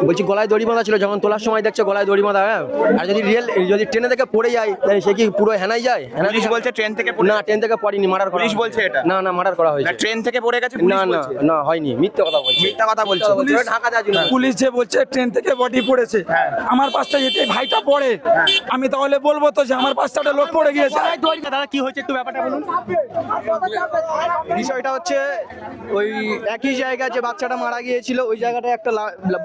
বলছি গলায় দড়ি বাঁধা ছিল, যখন তোলার সময় দেখছে গলায় দড়ি বাঁধা। হ্যাঁ, আর যদি ট্রেনে থেকে পড়ে যায় তাহলে সে কি পুরো হেনাই যায়? পুলিশ বলছে ট্রেন থেকে না, ট্রেন থেকে পড়েনি, মার্ডার করা পুলিশ হয়েছে। বলছে এটা না মার্ডার করা হয়েছে। ট্রেন থেকে পড়ে গেছে পুলিশ না বলছে। না হয়নি, মিথ্যে কথা বলছে। মিথ্যা কথা বলছে ঢাকা দেওয়ার জন্য। পুলিশ যে বলছে ট্রেন থেকে বডি পড়েছে, আমার পাশটা যেতে ভাইটা পড়ে, আমি তাহলে বলবো তো যে আমার পাশটা লোক পড়ে গিয়েছে। দাদা কি হয়েছে একটু ব্যাপারটা বলুন। বিষয়টা হচ্ছে ওই একই জায়গায় যে বাচ্চাটা মারা গিয়েছিল ওই জায়গাটায় একটা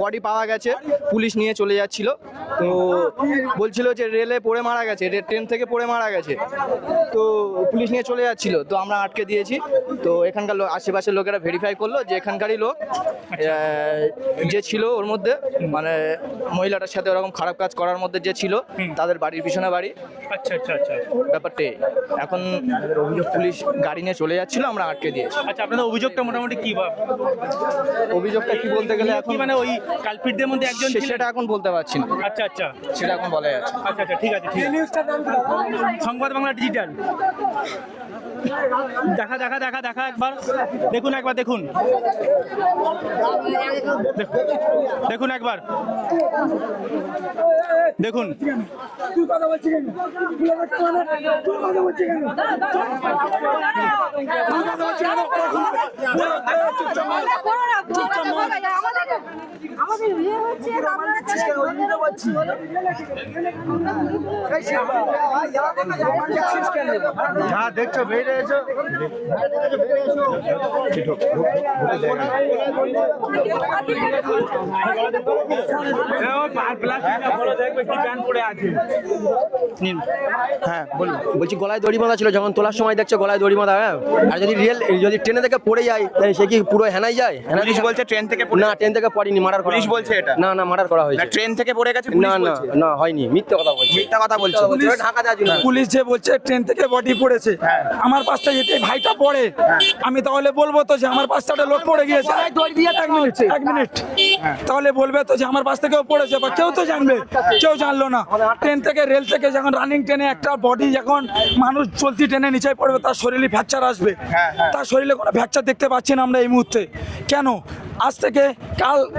বডি পাওয়া গেছে, পুলিশ নিয়ে চলে যাচ্ছিল। তো বলছিল যে রেলে পড়ে মারা গেছে, ট্রেন থেকে পড়ে মারা গেছে, তো পুলিশ নিয়ে চলে যাচ্ছিল। তো আমরা আটকে দিয়েছি। তো এখানকার আশেপাশের লোকেরা ভেরিফাই করলো যে এখানকারই লোক যে ছিল ওর মধ্যে, মানে মহিলাটার সাথে ওরকম খারাপ কাজ করার মধ্যে যে ছিল, তাদের বাড়ির পিছনে বাড়ি। আচ্ছা আচ্ছা আচ্ছা ব্যাপারটাই এখন অভিযোগ, পুলিশ গাড়ি নিয়ে চলে যাচ্ছিল, আমরা আটকে দিয়েছি। আচ্ছা আপনাদের অভিযোগটা মোটামুটি কি অভিযোগটা কি বলতে গেলে এখন মানে ওই কালপিটদের মধ্যে একজন সেটা এখন বলতে পারছি না। আচ্ছা আচ্ছা সেটা এখন বলা যাচ্ছে। আচ্ছা আচ্ছা ঠিক আছে ঠিক আছে। সংবাদ বাংলা ডিজিটাল দেখা দেখা দেখা দেখা একবার দেখুন, একবার দেখুন, দেখুন একবার দেখুন। আমাদের বিয়ে হচ্ছে যা দেখছো বেরিয়ে এসো। হ্যাঁ বলুন। বলছি গলায় দড়ি বাঁধা ছিল, যখন তোলার সময় দেখছে গলায় দড়ি বাঁধা। হ্যাঁ, আর যদি ট্রেনে থেকে পড়ে যায় তাহলে সে কি পুরো হেনাই যায়? পুলিশ বলছে ট্রেন থেকে না, ট্রেন থেকে পড়েনি, মার্ডার করা পুলিশ হয়েছে। বলছে এটা না মার্ডার করা হয়েছে। ট্রেন থেকে পড়ে গেছে পুলিশ না বলছে। না হয়নি, মিথ্যে কথা বলছে। মিথ্যা কথা বলছে ঢাকা দেওয়ার জন্য। পুলিশ যে বলছে ট্রেন থেকে বডি পড়েছে, আমার পাশটা যেতে ভাইটা পড়ে, আমি তাহলে বলবো তো যে আমার পাশটা লোক পড়ে গিয়েছে। এক মিনিট তাহলে বলবে তো যে আমার পাশ থেকেও পড়েছে, বা কেউ তো জানবে, কেউ জানলো না। ট্রেন থেকে রেল থেকে যখন রানিং ট্রেনে একটা বডি যখন মানুষ চলতি ট্রেনে নিচে পড়বে, তার শরীরে ফ্র্যাকচার আসবে। তার শরীরে কোনো ফ্র্যাকচার দেখতে পাচ্ছি না আমরা এই মুহূর্তে। কেন? আজ থেকে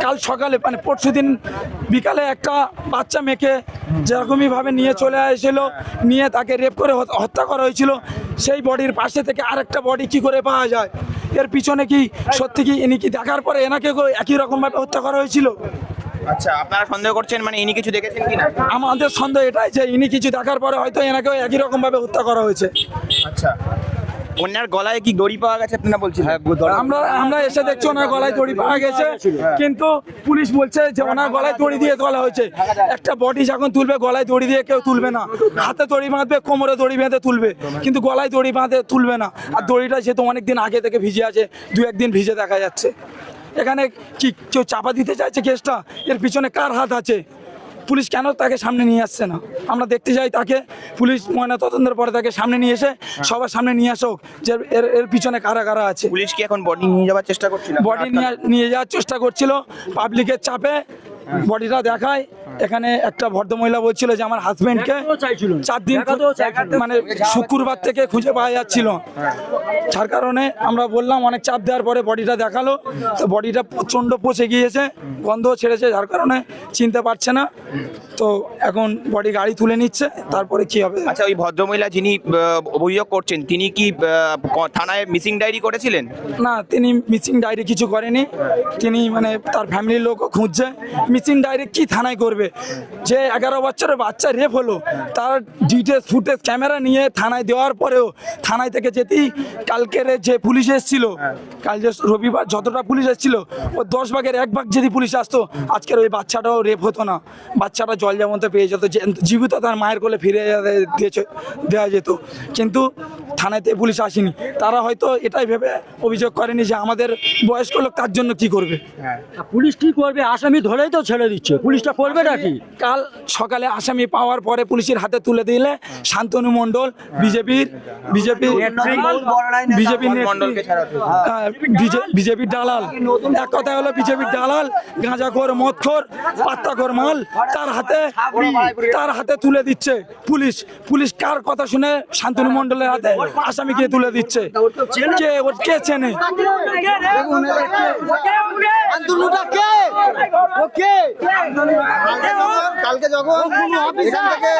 কাল সকালে মানে পরশুদিন বিকালে একটা বাচ্চা মেয়েকে যেরকমই ভাবে নিয়ে চলে আসছিল, নিয়ে তাকে রেপ করে হত্যা করা হয়েছিল। সেই বডির পাশে থেকে আরেকটা বডি কি করে পাওয়া যায়? এর পিছনে কি সত্যি কি ইনি কি দেখার পরে এনাকে একই রকম ভাবে হত্যা করা হয়েছিল? আচ্ছা আপনারা সন্দেহ করছেন মানে ইনি কিছু দেখেছেন কিনা? আমাদের সন্দেহ এটাই যে ইনি কিছু দেখার পরে হয়তো এনাকেও একই রকম ভাবে হত্যা করা হয়েছে। আচ্ছা ওনার গলায় কি দড়ি পাওয়া গেছে আপনারা বলছেন? আমরা এসে দেখছি ওনার গলায় দড়ি পাওয়া গেছে, কিন্তু পুলিশ বলছে যে ওনার গলায় দড়ি দিয়ে তোলা হয়েছে। একটা বডি যখন তুলবে গলায় দড়ি দিয়ে কেউ তুলবে না, হাতে দড়ি বাঁধবে, কোমরে দড়ি বেঁধে তুলবে, কিন্তু গলায় দড়ি বাঁধে তুলবে না। আর দড়িটা যেহেতু অনেকদিন আগে থেকে ভিজে আছে, 2-1 দিন ভিজে দেখা যাচ্ছে। এখানে কি কেউ চাপা দিতে চাইছে কেসটা? এর পিছনে কার হাত আছে? পুলিশ কেন তাকে সামনে নিয়ে আসছে না? আমরা দেখতে চাই তাকে, পুলিশ ময়না তদন্তের পরে তাকে সামনে নিয়ে এসে সবার সামনে নিয়ে আসুক যে এর পিছনে কারা কারা আছে। পুলিশ কি এখন বডি নিয়ে যাওয়ার চেষ্টা করছিল? বডি নিয়ে যাওয়ার চেষ্টা করছিল, পাবলিকের চাপে বডিটা দেখায়। এখানে একটা ভদ্রমহিলা বলছিল যে আমার হাজবেন্ডকে 4 দিন মানে শুক্রবার থেকে খুঁজে পাওয়া যাচ্ছিল, যার কারণে আমরা বললাম, অনেক চাপ দেওয়ার পরে বডিটা দেখালো, তো বডিটা প্রচণ্ড পচে গিয়েছে, গন্ধ ছেড়েছে, যার কারণে চিনতে পারছে না। তো এখন বডি গাড়ি তুলে নিচ্ছে, তারপরে কি হবে। আচ্ছা ওই ভদ্রমহিলা যিনি অভিযোগ করছেন তিনি কি থানায় মিসিং ডায়েরি করেছিলেন? না, তিনি মিসিং ডায়েরি কিছু করেনি। তিনি মানে তার ফ্যামিলির লোক খুঁজছে। মিসিং ডায়েরি কি থানায় করবে? যে 11 বছরের বাচ্চা রেপ হলো, তার ডিটেলস ফুটেজ ক্যামেরা নিয়ে থানায় দেওয়ার পরেও থানায় থেকে যেতেই কালকের যে পুলিশ এসেছিল, কাল যে রবিবার যতটা পুলিশ এসেছিল, ও 10 ভাগের 1 ভাগ যদি পুলিশ আসতো, আজকের ওই বাচ্চাটাও রেপ হতো না। বাচ্চাটা জল যেমন পেয়ে যেত, জীবিত তার মায়ের কোলে ফিরে দেওয়া যেত। কিন্তু থানাতে পুলিশ আসেনি। তারা হয়তো এটাই ভেবে অভিযোগ করেনি যে আমাদের বয়স্ক লোক তার জন্য কি করবে। পুলিশ কি করবে? আসামি ধরেই তো ছেড়ে দিচ্ছে, পুলিশটা করবে নাকি? কাল সকালে আসামি পাওয়ার পরে পুলিশের হাতে তুলে দিলে শান্তনু মণ্ডল বিজেপির দালাল, এক কথা হলো বিজেপির দালাল, গাঁজাখোর, মদখোর, পাত্তাখোর মাল তার হাতে তুলে দিচ্ছে পুলিশ। কার কথা শুনে শান্তনু মণ্ডলের হাতে আসামিকে তুলে দিচ্ছে? কে চেনে? কে কালকে যখন এখান থেকে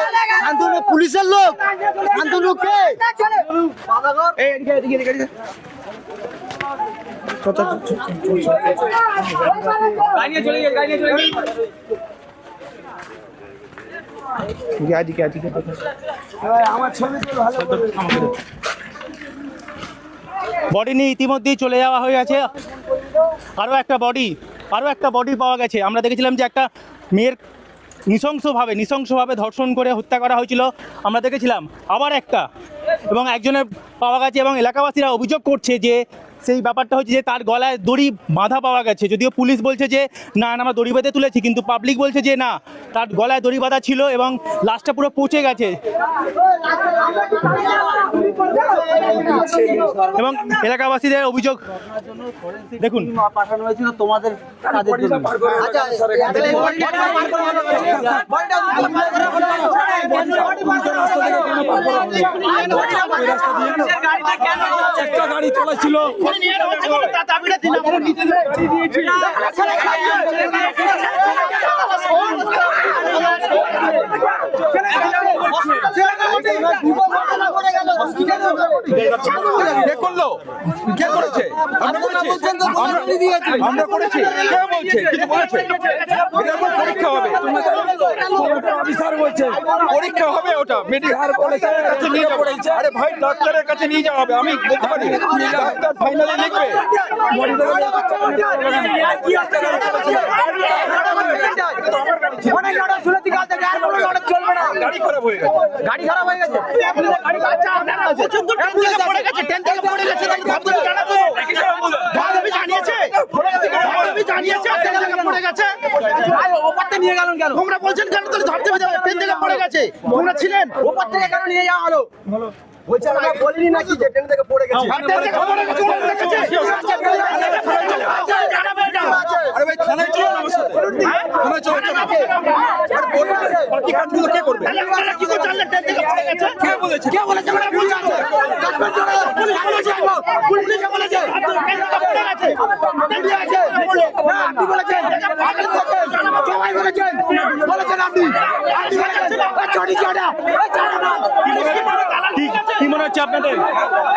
শান্তনু পুলিশের লোক শান্তনুকে বডি নিয়ে ইতিমধ্যেই চলে যাওয়া হয়ে গেছে। আরও একটা বডি পাওয়া গেছে। আমরা দেখেছিলাম যে একটা মেয়ের নৃশংসভাবে ধর্ষণ করে হত্যা করা হয়েছিল, আমরা দেখেছিলাম। আবার একটা এবং একজনের পাওয়া গেছে এবং এলাকাবাসীরা অভিযোগ করছে যে সেই ব্যাপারটা হচ্ছে যে তার গলায় দড়ি বাঁধা পাওয়া গেছে। যদিও পুলিশ বলছে যে না আমরা দড়ি বেঁধে তুলেছি, কিন্তু পাবলিক বলছে যে না, তার গলায় দড়ি বাঁধা ছিল এবং লাশটা পুরো পচে গেছে। এবং এলাকাবাসীদের অভিযোগ দেখুন। পাঠানো হয়েছিল তোমাদের কাজের জন্য। একটা গাড়ি চলেছিল, করলো কে করেছে? আমরা করেছি, আমরা করেছি। কে বলছে? কিছু বলেছে? পরীক্ষা হবে, অফিসার বলছে পরীক্ষা হবে, ওটা মেডিকেল কাছে নিয়ে যাবো। আরে ভাই, ডাক্তারের কাছে নিয়ে যাওয়া হবে। আমি বলতে পারি ডাক্তার ফাইনালি লিখবে। গাড়ি খারাপ হয়ে গেছে, গাড়ি খারাপ হয়ে গেছে। নিয়ে গেলেন কেন? তোমরা বলছেন কেন? ট্রেন থেকে পড়ে গেছে, তোমরা ছিলেন ওপর থেকে কেন নিয়ে যাওয়া হলো? বলছে আমরা বলিনি নাকি যে ট্রেন থেকে পড়ে গেছে? আরে ভাই, থানায় চলো না, আমার সাথে থানায় চলো। বাকি কাজগুলো কে করবে? কে বলেছে? কে বলেছে? কি মনে হচ্ছে আপনাদের?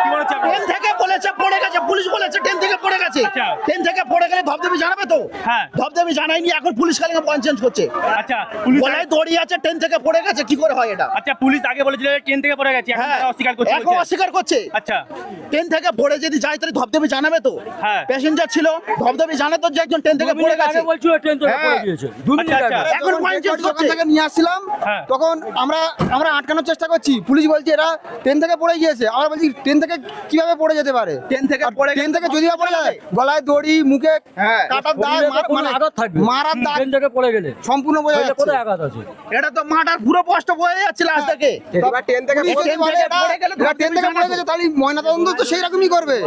কি মনে হচ্ছে? ট্রেন থেকে বলেছে পড়ে গেছে, পুলিশ বলেছে ট্রেন থেকে পড়ে গেছে। ট্রেন থেকে পড়ে গেলে ধবধবে জানাবে তো? হ্যাঁ, ধবধবে জানায়নি, এখন পুলিশ খালি পয়েন্ট চেঞ্জ করছে। আচ্ছা, পুলিশ গলায় দড়ি আছে, ট্রেন থেকে পড়ে গেছে, কি করে হয় এটা? আচ্ছা, পুলিশ আগে বলেছিল ট্রেন থেকে পড়ে গেছে, এখন হ্যাঁ, তারা অস্বীকার করছে। এখন অস্বীকার করছে। আচ্ছা, ট্রেন থেকে পড়ে যদি যায় তাহলে ধবধবে জানাবে তো? হ্যাঁ, প্যাসেঞ্জার ছিল, ধবধবে জানাতো যে একজন ট্রেন থেকে পড়ে গেছে। বলছিল ট্রেন থেকে পড়ে গিয়েছে। এখন পয়েন্ট চেঞ্জ করছে। থেকে নিয়ে আসছিলাম, হ্যাঁ। তখন আমরা আটকানোর চেষ্টা করছি। পুলিশ বলছে এরা ট্রেন থেকে পড়ে গিয়েছে। আমরা বলছি ট্রেন থেকে কিভাবে পড়ে যেতে পারে? ট্রেন থেকে পড়ে ট্রেন থেকে যদি পড়ে যায়, গলায় দড়ি, মুখে কাটার দাগ, মানে আঘাত থাকবে, মারার দাগ ট্রেন থেকে পড়ে গেলে সম্পূর্ণ বোঝা যাচ্ছে। কোথায় আঘাত আছে? এটা তো মাটার পুরো স্পষ্ট বোঝা যাচ্ছে লাস্ট থেকে। এবার ট্রেন থেকে পুলিশ যদি বলে এটা ট্রেন থেকে পড়ে গেছে, তাহলে ময়নাতদন্ত তো সেই রকমই করবে।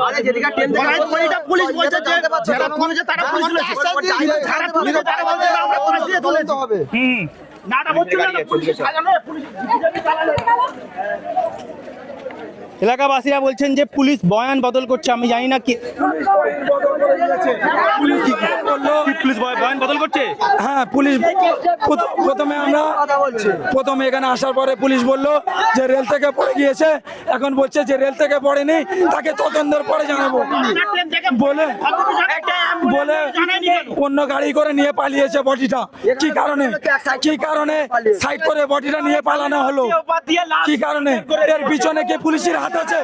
আরে যেদিকে ট্রেন থেকে গলায় দড়িটা পুলিশ বলছে যে যারা করেছে তারা পুলিশ বলেছে, যারা তুলেছে তারা বলছে যে আমরা পাশ দিয়ে তুলেছি। হবে। হুম, নাটা হচ্ছে না, পুলিশ সাজানো, পুলিশ চালানো। এলাকাবাসীরা বলছেন যে পুলিশ বয়ান বদল করছে। আমি জানি না কি পুলিশ বয়ান বদল করছে। হ্যাঁ, পুলিশ প্রথমে এখানে আসার পরে পুলিশ বললো যে রেল থেকে পড়ে গিয়েছে। এখন বলছে যে রেল থেকে পড়েনি, তাকে তদন্তের পরে জানাবো বলে অন্য গাড়ি করে নিয়ে পালিয়েছে বডিটা। কি কারণে সাইড করে বডিটা নিয়ে পালানো হলো? কি কারণে? এর পিছনে কি পুলিশের হাত আছে?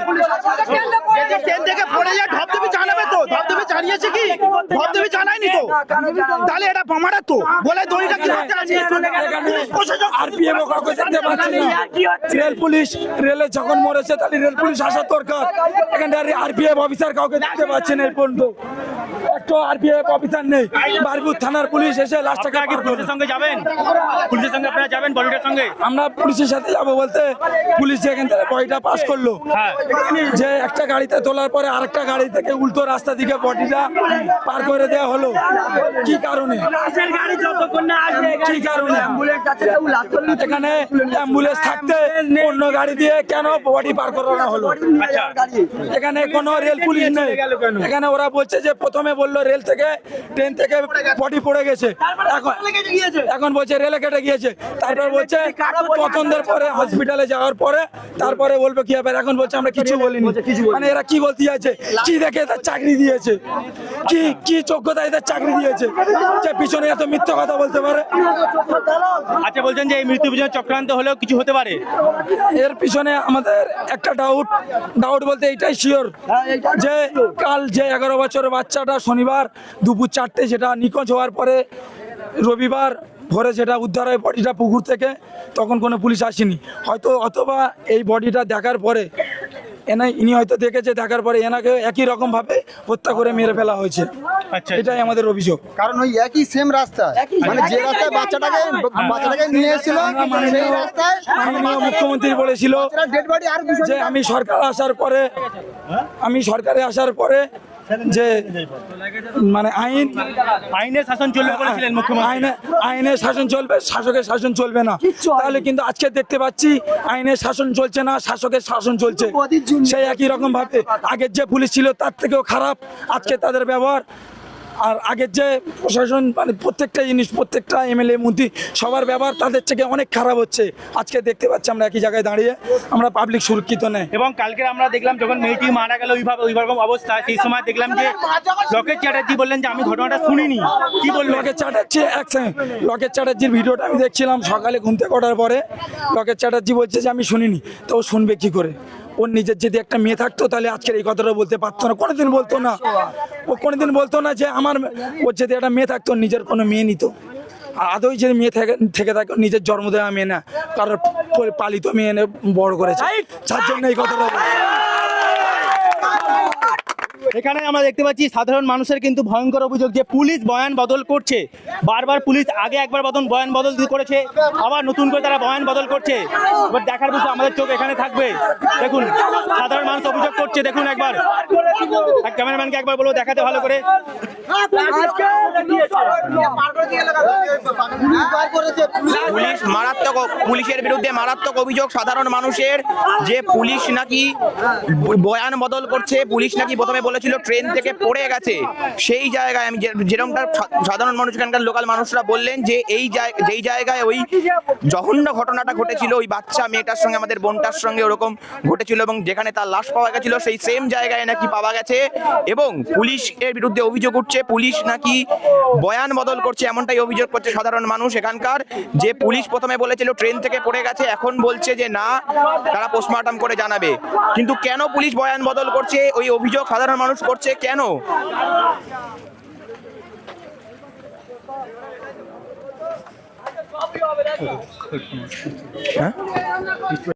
ট্রেন থেকে পড়ে যায় ধবধবে জানাবে তো? ধবধবে জানিয়েছে কি? ধবধবে জানায়নি তো, তাহলে এটা প্রমাণ তো। বলে দড়িটা কি হাতে আছে? আরপিএফ কাউকে দেখতে পাচ্ছি না। রেলে যখন মরেছে তাহলে রেল পুলিশ আসার দরকার। এখানে আরপিএফ অফিসার কাউকে দেখতে পাচ্ছেন এই পর্যন্ত। একটা আরপিএফ অফিসার নেই। বারপুর থানার পুলিশ এসে লাস্টটাকে আপনারা কি পুলিশের সঙ্গে যাবেন? পুলিশের সঙ্গে আপনারা যাবেন বডিটার সঙ্গে? আমরা পুলিশের সাথে যাবো বলতে পুলিশ যেখান থেকে বডিটা পাস করলো, হ্যাঁ, যে একটা গাড়িতে তোলার পরে আরেকটা গাড়ি থেকে উল্টো রাস্তা দিকে বডিটা পার করে দেওয়া হলো। কি কারণে? কি কারণে? এখানে অ্যাম্বুলেন্স থাকতে অন্য গাড়ি দিয়ে কেন বডি পার করানো হলো? আচ্ছা, এখানে কোনো রেল পুলিশ নেই। এখানে ওরা বলছে যে প্রথমে বললো রেল থেকে ট্রেন থেকে বডি পড়ে গেছে, এখন বলছে রেলে কেটে গিয়েছে, তারপর বলছে তদন্তের পরে হসপিটালে যাওয়ার পরে তারপরে বলবে কি হবে, এখন বলছে আমরা কিছু বলিনি। মানে এরা কি বলতে যাচ্ছে, কি দেখে এদের চাকরি দিয়েছে, কি যোগ্যতা এদের চাকরি দিয়েছে যে পিছনে এত মিথ্যা কথা বলতে পারে। আচ্ছা, বলছেন যে এই মৃত্যু পিছনে চক্রান্ত হলেও কিছু হতে পারে। এর পিছনে আমাদের একটা ডাউট বলতে এইটাই শিওর যে কাল যে 11 বছরের বাচ্চাটা শনিবার দুপুর 4টে যেটা নিখোঁজ হওয়ার পরে রবিবার ভোরে যেটা উদ্ধার হয় বডিটা পুকুর থেকে, তখন কোনো পুলিশ আসেনি হয়তো, অথবা এই বডিটা দেখার পরে ইনি হয়তো দেখেছে, দেখার পরে এনাকে একই রকম ভাবে হত্যা করে মেরে ফেলা হয়েছে। আচ্ছা, এটাই আমাদের অভিযোগ। কারণ ওই একই সেম রাস্তা, মানে যে রাস্তায় বাচ্চাটাকে নিয়ে এসেছিল সেই রাস্তায় মাননীয় মুখ্যমন্ত্রী বলেছিল ডেড বডি আর যে আমি সরকারে আসার পরে যে মানে আইনের শাসন চলবে বলেছিলেন মুখ্যমন্ত্রী। আইনের শাসন চলবে, শাসকের শাসন চলবে না। তাহলে কিন্তু আজকে দেখতে পাচ্ছি আইনের শাসন চলছে না, শাসকের শাসন চলছে। সেই একই রকম ভাবে আগের যে পুলিশ ছিল তার থেকেও খারাপ আজকে তাদের ব্যবহার। আর আগের যে প্রশাসন মানে প্রত্যেকটা জিনিস, প্রত্যেকটা এমএলএ মন্ত্রী সবার ব্যবহার তাদের থেকে অনেক খারাপ হচ্ছে। আজকে দেখতে পাচ্ছি আমরা একই জায়গায় দাঁড়িয়ে আমরা পাবলিক সুরক্ষিত নেই। এবং কালকে আমরা দেখলাম যখন মেয়েটি মারা গেল ওই রকম অবস্থা, সেই সময় দেখলাম যে লকেট চ্যাটার্জি বললেন যে আমি ঘটনাটা শুনিনি। কি বললো লকেট চ্যাটার্জির ভিডিওটা আমি দেখছিলাম সকালে ঘুম থেকে ওঠার পরে। লকেট চ্যাটার্জি বলছে যে আমি শুনিনি, তো ও শুনবে কি করে? ওর নিজের যদি একটা মেয়ে থাকতো তাহলে আজকের এই কথাটা বলতে পারতো না, কোনোদিন বলতো না। ও কোনোদিন বলতো না যে ওর যদি একটা মেয়ে থাকতো নিজের কোনো মেয়ে নিত। আর আদৌ যদি মেয়ে থেকে থাকে নিজের জন্ম দেওয়া মেয়ে না, কারোর পালিত মেয়ে এনে বড় করেছে, যার জন্য এই কথাটা বলছে। এখানে আমরা দেখতে পাচ্ছি সাধারণ মানুষের কিন্তু ভয়ঙ্কর অভিযোগ যে পুলিশ বয়ান বদল করছে। বারবার পুলিশ আগে একবার বয়ান বদল করেছে, আবার নতুন করে তারা বয়ান বদল করছে। এবার দেখার বিষয় আমাদের চোখ এখানে থাকবে। দেখুন সাধারণ মানুষ অভিযোগ করছে, দেখুন একবার ক্যামেরাম্যানকে একবার বলবো দেখাতে ভালো করে। পুলিশের বিরুদ্ধে মারাত্মক অভিযোগ সাধারণ মানুষের যে পুলিশ নাকি বয়ান বদল করছে। পুলিশ নাকি প্রথমে বলেছিল ট্রেন থেকে পড়ে গেছে, সেই জায়গায় আমি যেরকমটা সাধারণ মানুষ এখানকার লোকাল মানুষরা বললেন যে যেই জায়গায় ওই জঘন্য ঘটনাটা ঘটেছিল ওই বাচ্চা মেয়েটার সঙ্গে আমাদের বোনটার সঙ্গে ওরকম ঘটেছিল এবং যেখানে তার লাশ পাওয়া গেছিল সেই সেম জায়গায় নাকি পাওয়া গেছে। এবং পুলিশের বিরুদ্ধে অভিযোগ উঠছে পুলিশ নাকি বয়ান বদল করছে, এমনটাই অভিযোগ করছে সাধারণ মানুষ এখানকার। যে পুলিশ প্রথমে বলেছিল ট্রেন থেকে পড়ে গেছে, এখন বলছে যে না তারা পোস্টমর্টম করে জানাবে। কিন্তু কেন পুলিশ বয়ান বদল করছে ওই অভিযোগ সাধারণ মানুষ করছে কেন?